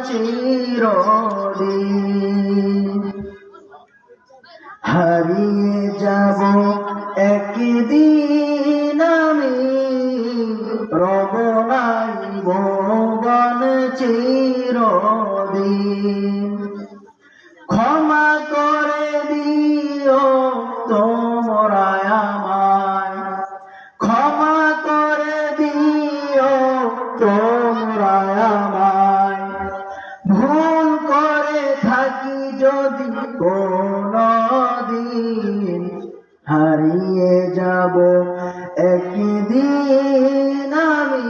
চিরদিন। হারিয়ে যাব একদিন আমি, রব নাই ভুবন চিরদিন। ক্ষমা করে দিও তোমরা আমায়, ক্ষমা করে দিও তোমরা আমায়। ভুল করে থাকি যদি কোনদিন, হারিয়ে যাব একদিন আমি,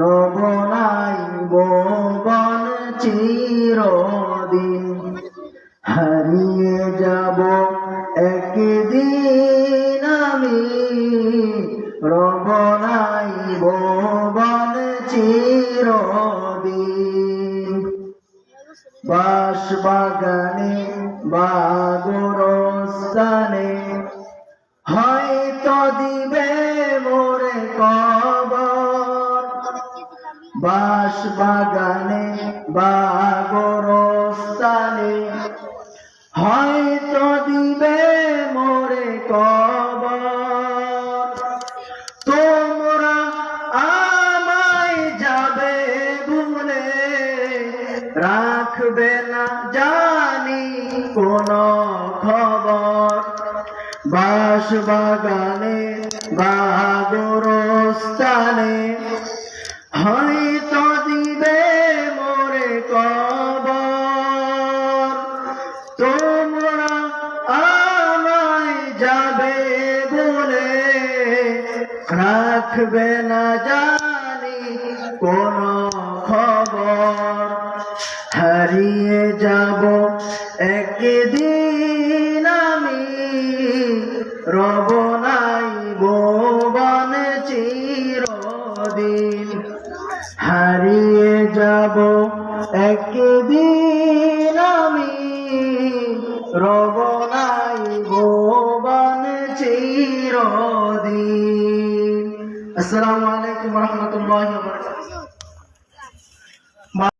রব নাই ভুবন চিরদিন। হারিয়ে যাব একদিন আমি, রব নাই ভুবন চিরদিন। বাঁশবাগানে বা গোরস্থানে হয়তো দিবে মোরে কবর। বাঁশবাগানে বা গোরস্থানে হয়তো দিবে মোরে কবর। তোমরা আমায় যাবে ভুলে, রাখবে না জানি কোনো খবর। বাঁশবাগানে বা গোরস্থানে হয়তো দিবে মোরে কবর। তোমরা আমায় যাবে বলে, রাখবে না জানি কোনো খবর। হারিয়ে যাব একদিন আমি, রব নাই ভুবন চিরদিন। হারিয়ে যাব একদিন আমি, রব নাই ভুবন চিরদিন। আসসালামু আলাইকুম ওয়া রাহমাতুল্লাহি ওয়া বারাকাতুহু।